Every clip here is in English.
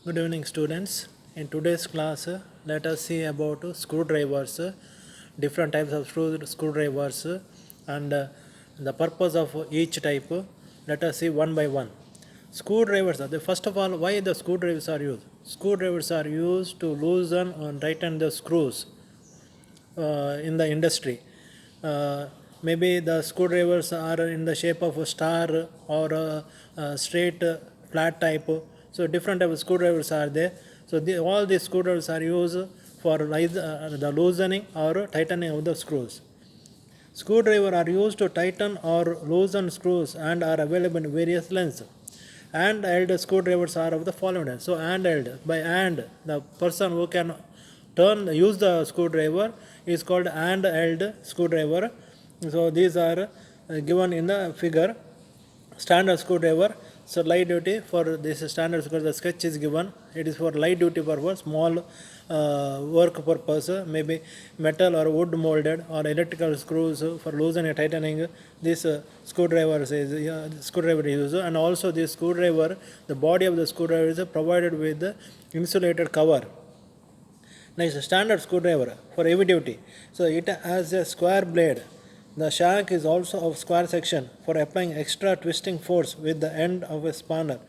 Good evening, students. In today's class, let us see about screwdrivers, different types of screwdrivers, and the purpose of each type. Let us see one by one. Screwdrivers. First of all, why the screwdrivers are used? Screwdrivers are used to loosen and tighten the screws in the industry. Maybe the screwdrivers are in the shape of a star or a straight flat type. So different type of screwdrivers are there. So all these screwdrivers are used for the loosening or tightening of the screws. Screwdrivers are used to tighten or loosen screws and are available in various lengths. Handheld screwdrivers are of the following. So handheld, by hand, the person who can use the screwdriver is called handheld screwdriver. So these are given in the figure. Standard screwdriver, so light duty. For this standard screwdriver, the sketch is given. It is for light duty purpose, small work purpose, maybe metal or wood molded or electrical screws for loosening and tightening. This screwdriver is used, and also this screwdriver, the body of the screwdriver is provided with the insulated cover. Next, standard screwdriver for heavy duty. So it has a square blade. The shank is also of square section for applying extra twisting force with the end of a spanner.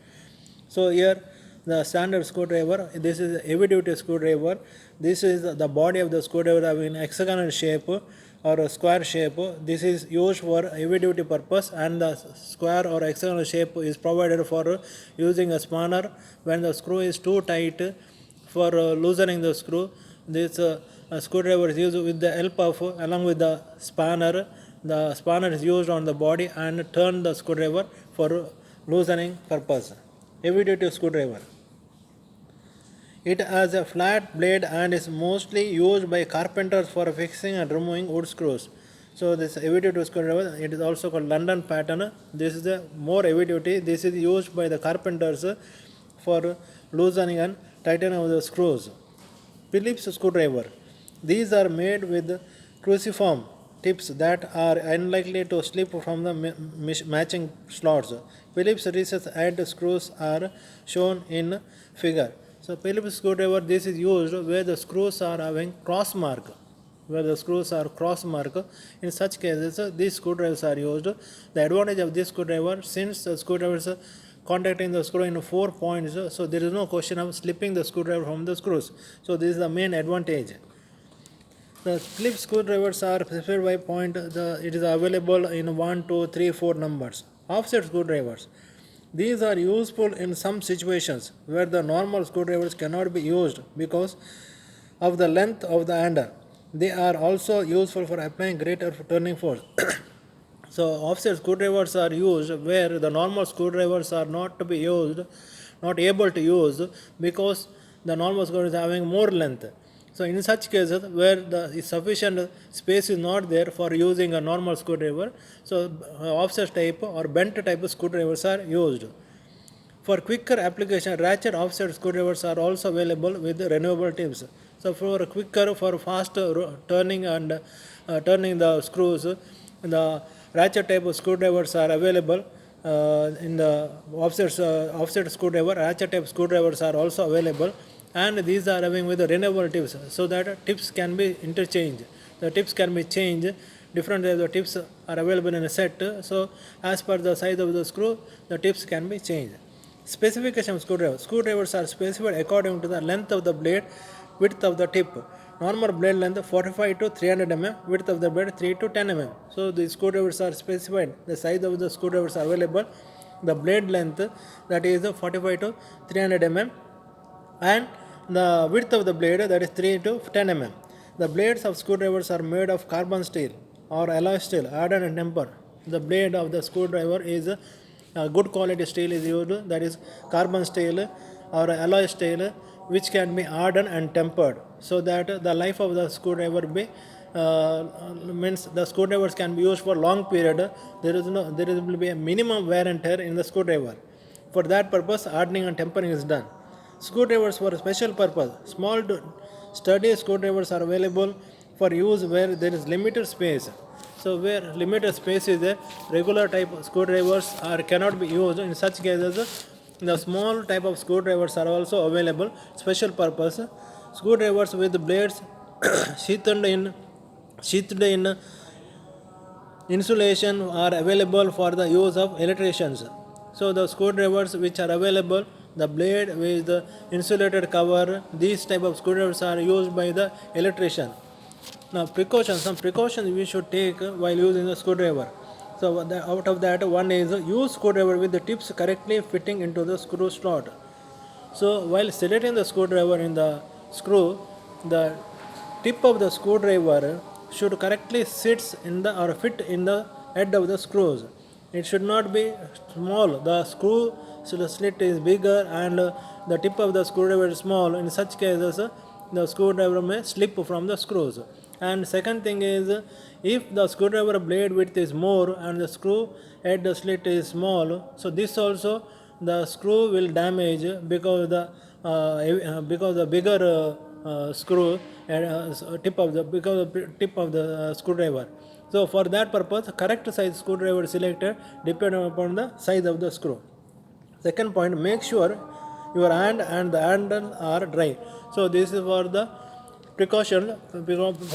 So here the standard screwdriver, this is a heavy duty screwdriver. This is the body of the screwdriver having hexagonal shape or a square shape. This is used for heavy duty purpose, and the square or hexagonal shape is provided for using a spanner when the screw is too tight for loosening the screw. This screwdriver is used with the help of, along with the spanner. The spanner is used on the body and turn the screwdriver for loosening purpose. Heavy duty screwdriver. It has a flat blade and is mostly used by carpenters for fixing and removing wood screws. So this heavy duty screwdriver, it is also called London pattern. This is the more heavy duty. This is used by the carpenters for loosening and tightening of the screws. Phillips screwdriver. These are made with cruciform tips that are unlikely to slip from the matching slots. Phillips recessed head screws are shown in figure. So Phillips screwdriver, this is used where the screws are having cross mark. Where the screws are cross mark, in such cases these screwdrivers are used. The advantage of this screwdriver, since the screwdrivers contacting the screw in 4 points, so there is no question of slipping the screwdriver from the screws. So this is the main advantage. The Phillips screwdrivers are specified by point. It is available in 1, 2, 3, 4 numbers. Offset screwdrivers. These are useful in some situations where the normal screwdrivers cannot be used because of the length of the handle. They are also useful for applying greater turning force. So offset screwdrivers are used where the normal screwdrivers are not to be used, not able to use, because the normal screwdriver is having more length. So in such cases where the sufficient space is not there for using a normal screwdriver, so offset type or bent type of screwdrivers are used. For quicker application, ratchet offset screwdrivers are also available with renewable tips. So for quicker, for fast turning and turning the screws, the ratchet type of screwdrivers are available in the offset screwdriver. Ratchet type screwdrivers are also available, and these are having with the renewable tips, so that tips can be interchanged. The tips can be changed. Different types of tips are available in a set. So as per the size of the screw, the tips can be changed. Specification of screwdriver. Screwdrivers are specified according to the length of the blade, width of the tip. Normal blade length 45 to 300 mm, width of the blade 3 to 10 mm. So the screwdrivers are specified. The size of the screwdrivers are available. The blade length, that is 45 to 300 mm, and the width of the blade, that is 3 to 10 mm. The blades of screwdrivers are made of carbon steel or alloy steel, hardened and tempered. The blade of the screwdriver is good quality steel is used, that is carbon steel or alloy steel, which can be hardened and tempered, so that the life of the screwdriver be means the screwdrivers can be used for long period. There will be a minimum wear and tear in the screwdriver. For that purpose, hardening and tempering is done. Screwdrivers for a special purpose. Small sturdy screwdrivers are available for use where there is limited space. So where limited space is there, regular type of screwdrivers cannot be used. In such cases, The small type of screwdrivers are also available, special purpose screwdrivers with blades sheathed in insulation are available for the use of electricians. So the screwdrivers which are available, the blade with the insulated cover, these type of screwdrivers are used by the electrician. Now some precautions we should take while using the screwdriver. So out of that, one is use screwdriver with the tips correctly fitting into the screw slot. So while selecting the screwdriver in the screw, the tip of the screwdriver should correctly sit in the or fit in the head of the screws. It should not be small. The screw slit is bigger and the tip of the screwdriver is small. In such cases, the screwdriver may slip from the screws. And second thing is, if the screwdriver blade width is more and the screw head slit is small, so this also the screw will damage because the bigger screw tip of the screwdriver. So for that purpose, correct size screwdriver is selected depending upon the size of the screw. Second point, make sure your hand and the handle are dry. So this is for the precaution, for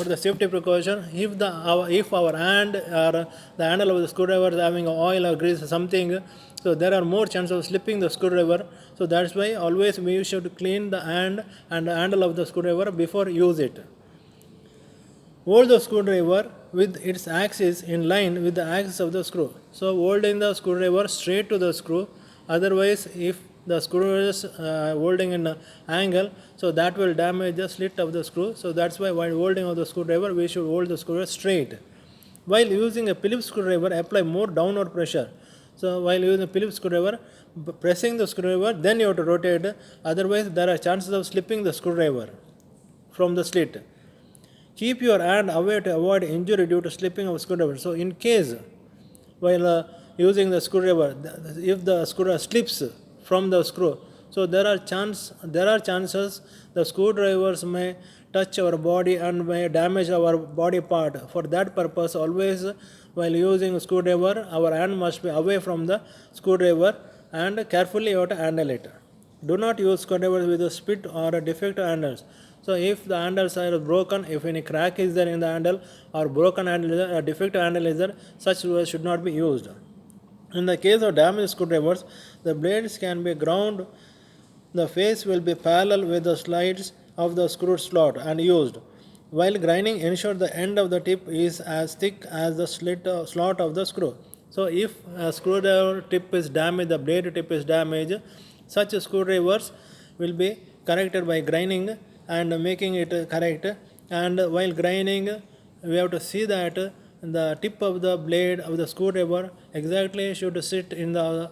the safety precaution. If our hand or the handle of the screwdriver is having oil or grease or something, so there are more chances of slipping the screwdriver. So that's why always we should clean the hand and the handle of the screwdriver before use it. Hold the screwdriver with its axis in line with the axis of the screw. So holding the screwdriver straight to the screw. Otherwise, if the screw is holding in an angle, so that will damage the slit of the screw. So that's why while holding of the screwdriver, we should hold the screwdriver straight. While using a Phillips screwdriver, apply more downward pressure. So while using a Phillips screwdriver, pressing the screwdriver, then you have to rotate. Otherwise, there are chances of slipping the screwdriver from the slit. Keep your hand away to avoid injury due to slipping of screwdriver. So in case while using the screwdriver, if the screwdriver slips from the screw, so there are chances the screwdrivers may touch our body and may damage our body part. For that purpose, always while using a screwdriver, our hand must be away from the screwdriver and carefully you have to handle it. Do not use screwdrivers with a split or a defective handles. So if the handles are broken, if any crack is there in the handle or broken handle is there, a defective handle is there, such should not be used. In the case of damaged screwdrivers, the blades can be ground. The face will be parallel with the slides of the screw slot and used. While grinding, ensure the end of the tip is as thick as the slot of the screw. So if a screwdriver tip is damaged, the blade tip is damaged, such screwdrivers will be corrected by grinding and making it correct. And while grinding, we have to see that the tip of the blade of the screwdriver exactly should sit in the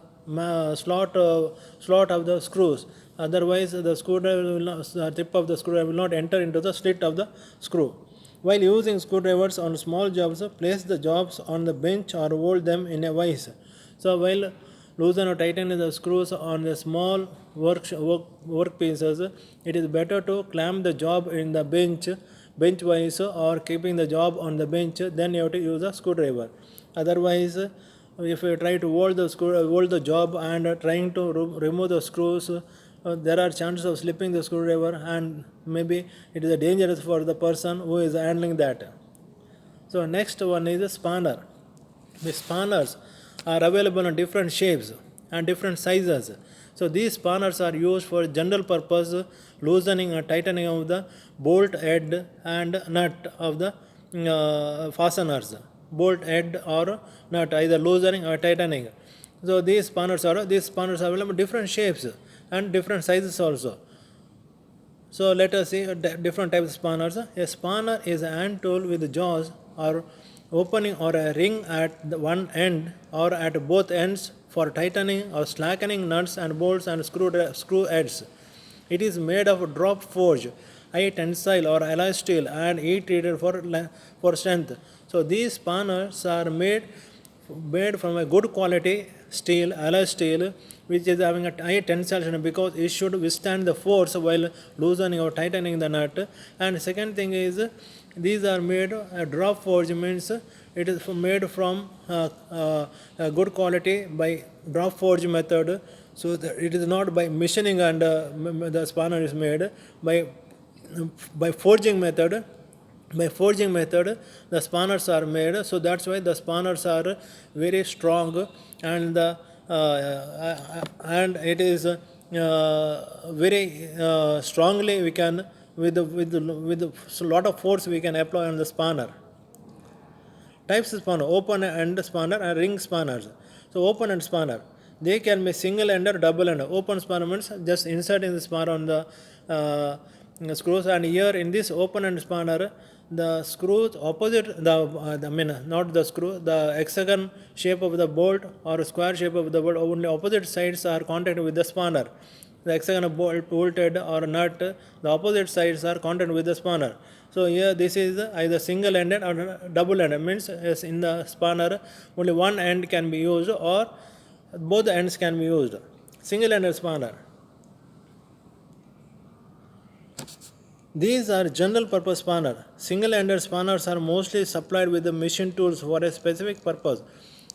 slot of the screws. Otherwise, the tip of the screwdriver will not enter into the slit of the screw. While using screwdrivers on small jobs, place the jobs on the bench or hold them in a vise. So while loosen or tighten the screws on the small work pieces, it is better to clamp the job in the bench vise or keeping the job on the bench. Then you have to use a screwdriver. Otherwise, if you try to hold the job and trying to remove the screws, there are chances of slipping the screwdriver and maybe it is dangerous for the person who is handling that. So next one is a spanner. The spanners are available in different shapes and different sizes. So these spanners are used for general purpose loosening or tightening of the bolt head and nut of the fasteners. Bolt head or nut, either loosening or tightening. So these spanners are available in different shapes and different sizes also. So let us see different types of spanners. A spanner is a hand tool with jaws or opening or a ring at the one end or at both ends for tightening or slackening nuts and bolts and screw heads. It is made of drop forged, high tensile or alloy steel and heat treated for strength. So these spanners are made from a good quality steel, alloy steel, which is having a high tensile strength because it should withstand the force while loosening or tightening the nut. And second thing is, these are made drop forge, means it is made from good quality by drop forge method. So it is not by machining and the spanner is made by forging method. By forging method, the spanners are made. So that's why the spanners are very strong, and and it is very strongly we can with a lot of force we can apply on the spanner. Types of spanner: open end spanner and ring spanners. So open end spanner, they can be single end or double end. Open spanner means just inserting the spanner on the screws, and here in this open end spanner, the screws opposite I mean not the screw, the hexagon shape of the bolt or square shape of the bolt, only opposite sides are contact with the spanner. The hexagon bolt, bolted or nut, the opposite sides are contact with the spanner. So here this is either single ended or double ended, means yes, in the spanner only one end can be used or both ends can be used. Single ended spanner. These are general purpose spanner. Single ended spanners are mostly supplied with the machine tools for a specific purpose.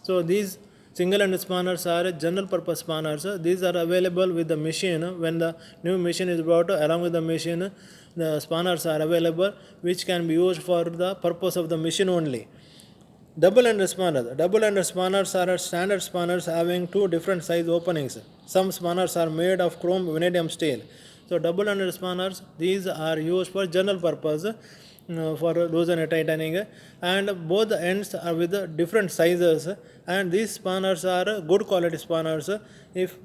So these single ended spanners are general purpose spanners. These are available with the machine. When the new machine is brought along with the machine, the spanners are available which can be used for the purpose of the machine only. Double-ended spanners. Double-ended spanners are standard spanners having two different size openings. Some spanners are made of chrome vanadium steel. So double-ended spanners, these are used for general purpose, for loosening and tightening, and both the ends are with different sizes, and these spanners are good quality spanners. If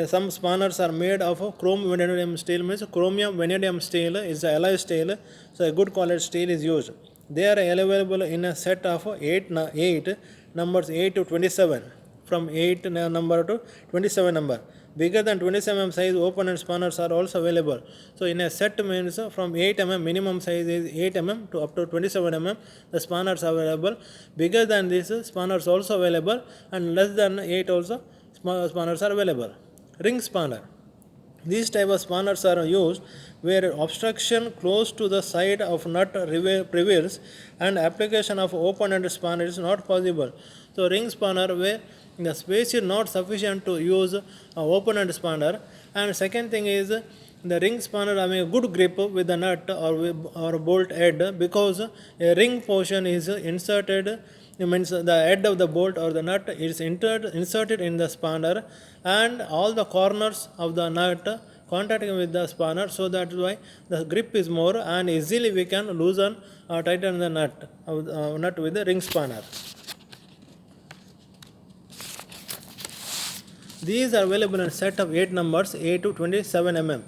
some spanners are made of chrome vanadium steel, means chromium vanadium steel is the alloy steel, so a good quality steel is used. They are available in a set of 8 numbers 8 to 27, from 8 number to 27 number. Bigger than 27 mm size open end spanners are also available. So in a set means from 8 mm minimum size is 8 mm to up to 27 mm the spanners are available. Bigger than this spanners also available, and less than 8 also spanners are available. Ring spanner. These type of spanners are used where obstruction close to the side of nut prevails and application of open-ended spanner is not possible. So ring spanner where the space is not sufficient to use open-ended spanner. And second thing is the ring spanner having a good grip with the nut or bolt head, because a ring portion is inserted, it means the head of the bolt or the nut is inserted in the spanner, and all the corners of the nut contacting with the spanner, so that's why the grip is more and easily we can loosen or tighten the nut with the ring spanner. These are available in a set of 8 numbers 8 to 27 mm.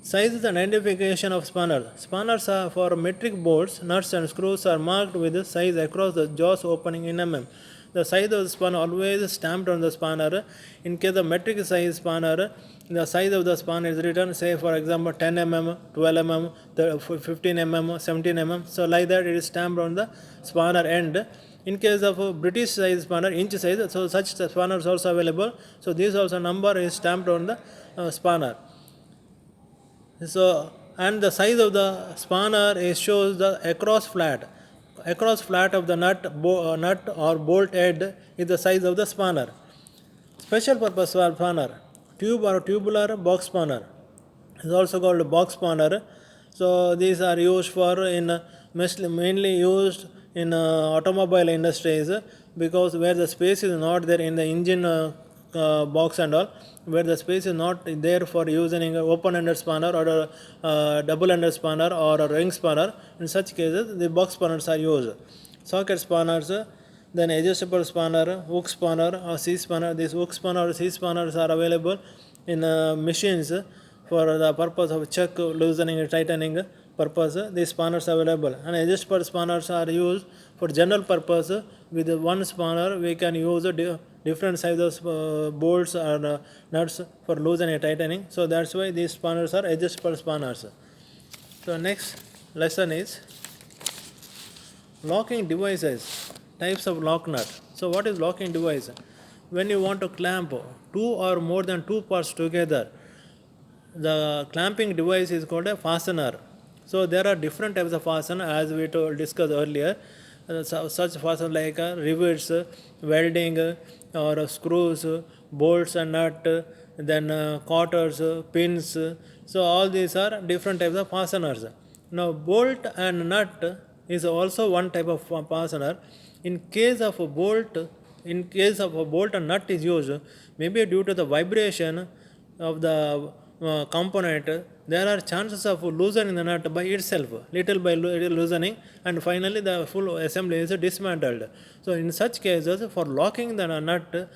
Sizes and identification of spanner. Spanners are for metric bolts, nuts and screws are marked with the size across the jaws opening in mm. The size of the spanner always stamped on the spanner. In case of metric size spanner, the size of the spanner is written, say for example 10 mm, 12 mm, 15 mm, 17 mm. So like that it is stamped on the spanner end. In case of a British size spanner, inch size, so such spanners also available. So this also number is stamped on the spanner. So and the size of the spanner shows the across flat of the nut or bolt head is the size of the spanner. Special purpose spanner, tube or tubular box spanner is also called box spanner. So these are used for mainly used in automobile industries, because where the space is not there in the engine box and all, where the space is not there for using an open-ended spanner or a double-ended spanner or a ring spanner. In such cases, the box spanners are used. Socket spanners, then adjustable spanner, hook spanner or C spanner. These hook spanner or C spanners are available in machines for the purpose of chuck loosening and tightening purpose. These spanners are available, and adjustable spanners are used for general purpose. With one spanner we can use different sizes bolts or nuts for loosening and tightening. So that's why these spanners are adjustable spanners. So next lesson is locking devices, types of lock nut. So what is locking device? When you want to clamp two or more than two parts together, the clamping device is called a fastener. So there are different types of fastener as we discussed earlier. Such fastener like rivets, welding, or screws, bolts and nut, then quarters, pins. So all these are different types of fasteners. Now bolt and nut is also one type of fastener. In case of a bolt, and nut is used, maybe due to the vibration of the component, there are chances of loosening the nut by itself, little by little loosening, and finally the full assembly is dismantled. So in such cases, for locking the nut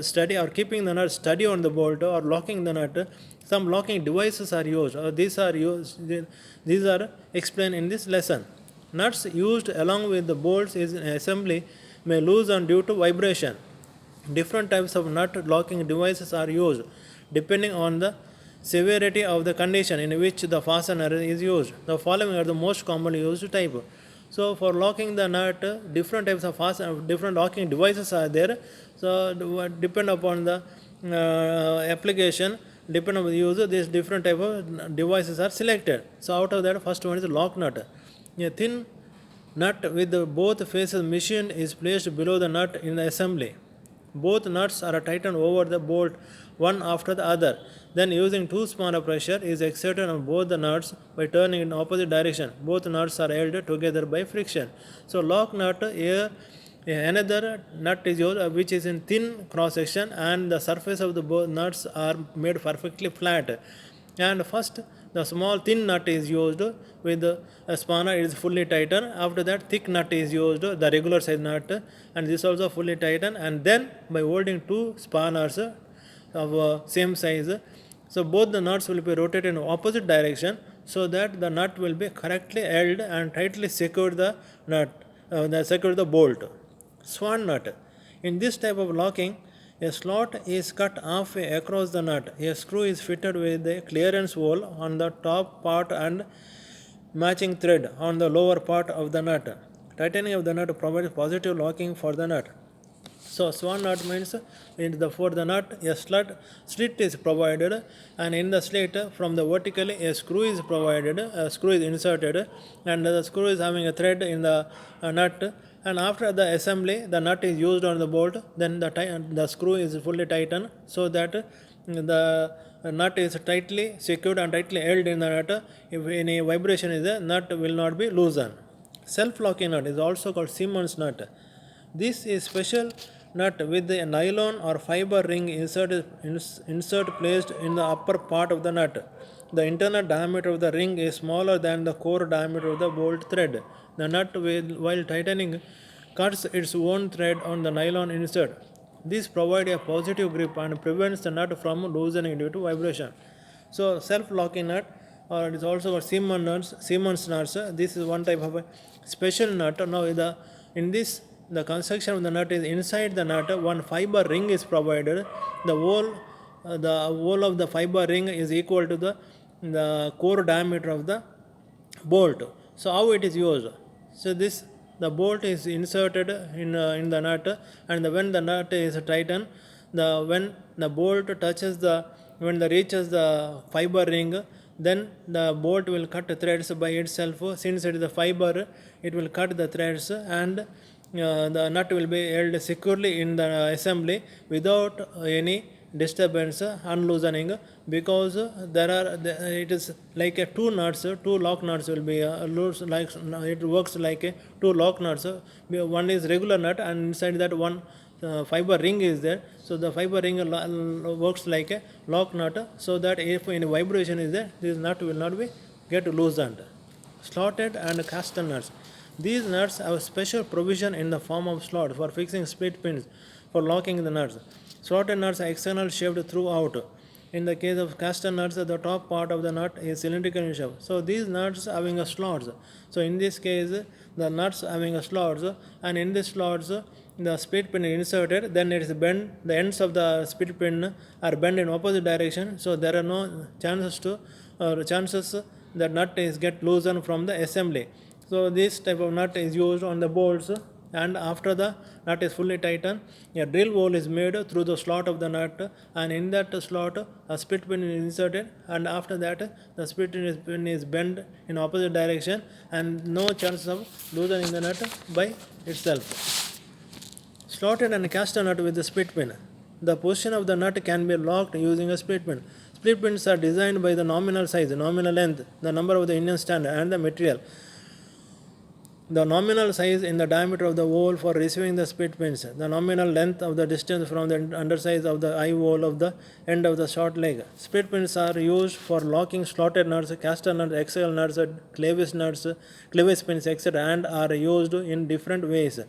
steady or keeping the nut steady on the bolt or locking the nut, some locking devices are used. These are explained in this lesson. Nuts used along with the bolts in assembly may loosen due to vibration. Different types of nut locking devices are used depending on the severity of the condition in which the fastener is used. The following are the most commonly used type. So for locking the nut, different types of different locking devices are there. So depend upon the application, depend on the user, these different type of devices are selected. So out of that, first one is lock nut. A thin nut with both faces machined is placed below the nut in the assembly. Both nuts are tightened over the bolt one after the other. Then using two spanner pressure is exerted on both the nuts by turning in opposite direction. Both nuts are held together by friction. So lock nut here, another nut is used which is in thin cross section, and the surface of the both nuts are made perfectly flat. And first the small thin nut is used with a spanner, it is fully tightened. After that thick nut is used, the regular size nut, and this also fully tightened. And then by holding two spanners of same size, so both the nuts will be rotated in opposite direction, so that the nut will be correctly held and tightly secured the bolt. Swan nut. In this type of locking, a slot is cut halfway across the nut. A screw is fitted with a clearance hole on the top part and matching thread on the lower part of the nut. Tightening of the nut provides positive locking for the nut. So swan nut means for the nut a slit is provided, and in the slit from the vertically a screw is provided, a screw is inserted, and the screw is having a thread in the nut. And after the assembly, the nut is used on the bolt, then the screw is fully tightened, so that the nut is tightly secured and tightly held in the nut. If any vibration is there, nut will not be loosened. Self-locking nut is also called Siemens nut. This is special nut with a nylon or fiber ring insert placed in the upper part of the nut. The internal diameter of the ring is smaller than the core diameter of the bolt thread. The nut, while tightening, cuts its own thread on the nylon insert. This provides a positive grip and prevents the nut from loosening due to vibration. So self-locking nut, or it is also called Siemens nuts. This is one type of a special nut. Now in this the construction of the nut is inside the nut. One fiber ring is provided. The whole of the fiber ring is equal to the core diameter of the bolt. So how it is used? So the bolt is inserted in the nut, and when the nut is tightened, when the bolt reaches the fiber ring, then the bolt will cut threads by itself. Since it is the fiber, it will cut the threads, and the nut will be held securely in the assembly without any disturbance, unloosening, because it is like a two lock nuts will be loose, like it works like a two lock nuts. One is regular nut, and inside that one fiber ring is there. So the fiber ring works like a lock nut, so that if any vibration is there, this nut will not be get loosened. Slotted and caster nuts. These nuts have special provision in the form of slots for fixing split pins for locking the nuts. Slotted nuts are external shaped throughout. In the case of caster nuts, the top part of the nut is cylindrical in shape. So these nuts having a slots. So in this case, the nuts having a slots, and in these slots, the split pin is inserted. Then it is bent. The ends of the split pin are bent in opposite direction. So there are no chances that nut is get loosened from the assembly. So this type of nut is used on the bolts, and after the nut is fully tightened, a drill hole is made through the slot of the nut, and in that slot a split pin is inserted, and after that the split pin is bent in opposite direction, and no chance of loosening the nut by itself. Slotted and caster nut with the split pin. The position of the nut can be locked using a split pin. Split pins are designed by the nominal size, nominal length, the number of the Indian standard, and the material. The nominal size in the diameter of the hole for receiving the split pins, the nominal length of the distance from the underside of the eye hole of the end of the short leg. Split pins are used for locking slotted nuts, caster nuts, hexagonal nuts, clevis pins, etc., and are used in different ways.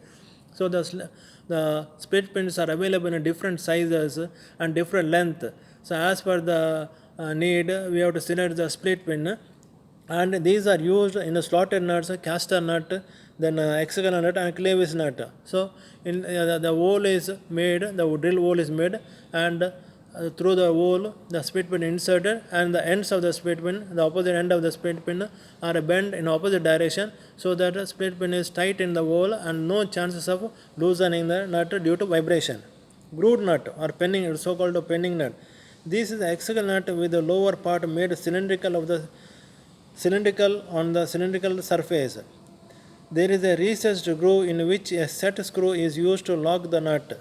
So the split pins are available in different sizes and different length. So as per the need, we have to select the split pin, and these are used in the slotted nuts, caster nut, then hexagonal nut and clevis nut. So in the hole is made, the drill hole is made, and through the hole the split pin inserted, and the ends of the split pin, the opposite end of the split pin, are bent in opposite direction, so that the split pin is tight in the hole and no chances of loosening the nut due to vibration. Grooved nut or penning, so called penning nut. This is the hexagonal nut with the lower part made cylindrical on the cylindrical surface. There is a recessed groove in which a set screw is used to lock the nut.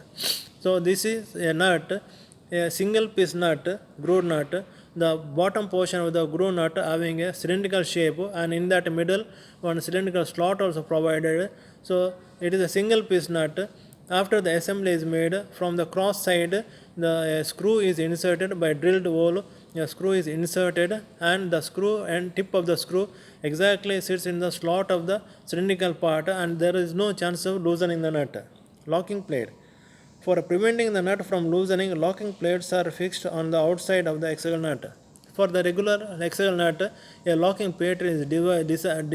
So this is a nut, a single piece nut, groove nut. The bottom portion of the groove nut having a cylindrical shape, and in that middle one cylindrical slot also provided. So it is a single piece nut. After the assembly is made, from the cross side the screw is inserted by drilled hole. A screw is inserted, and the screw and tip of the screw exactly sits in the slot of the cylindrical part, and there is no chance of loosening the nut. Locking plate. For preventing the nut from loosening, locking plates are fixed on the outside of the hexagonal nut. For the regular hexagonal nut, a locking plate is designed.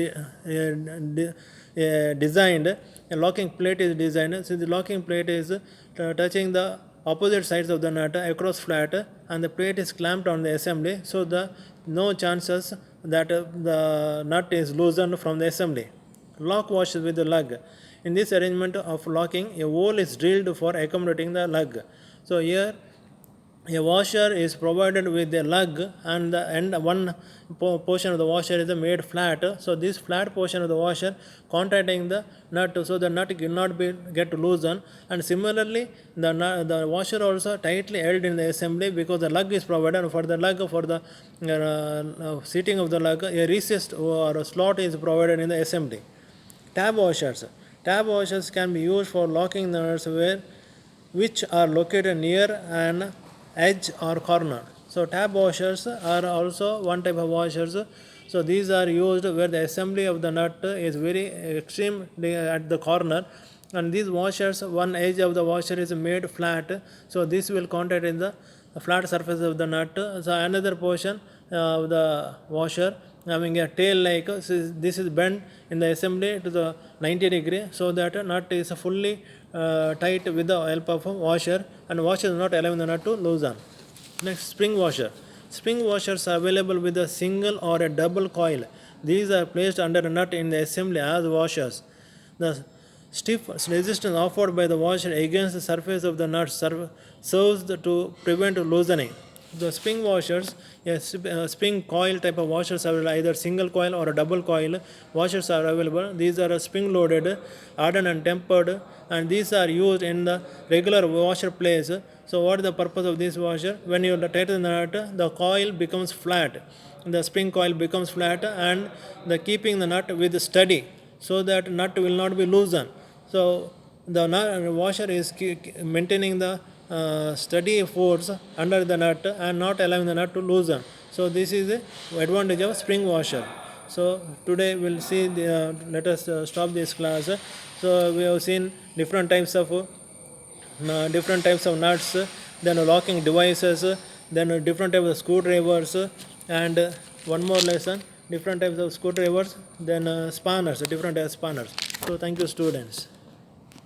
A locking plate is designed. So the locking plate is touching the opposite sides of the nut across flat, and the plate is clamped on the assembly, so the no chances that the nut is loosened from the assembly. Lock washes with the lug. In this arrangement of locking, a hole is drilled for accommodating the lug. So here a washer is provided with a lug, and the end one portion of the washer is made flat. So this flat portion of the washer contacting the nut, so the nut cannot get loosened. And similarly the washer also tightly held in the assembly, because the lug is provided. For the lug, for the seating of the lug, a recessed or a slot is provided in the assembly. Tab washers. Tab washers can be used for locking the nuts which are located near an edge or corner. So tab washers are also one type of washers. So these are used where the assembly of the nut is very extreme at the corner, and these washers, one edge of the washer is made flat, so this will contact in the flat surface of the nut. So another portion of the washer having a tail like this is bent in the assembly to the 90 degree, so that nut is fully tight with the help of a washer, and washer is not allowing the nut to loosen. Next, spring washer. Spring washers are available with a single or a double coil. These are placed under a nut in the assembly as washers. The stiff resistance offered by the washer against the surface of the nut serves to prevent loosening. The spring washers, spring coil type of washers are either single coil or a double coil washers are available. These are spring loaded, hardened and tempered, and these are used in the regular washer place. So what is the purpose of this washer? When you tighten the nut, the coil becomes flat. The spring coil becomes flat, and the keeping the nut with steady, so that nut will not be loosened. So the washer is maintaining the steady force under the nut and not allowing the nut to loosen. So this is the advantage of spring washer. So today we'll see let us stop this class. So we have seen different types of nuts, then locking devices, then different types of screwdrivers, and one more lesson, different types of screwdrivers, then spanners, different types of spanners. So thank you, students.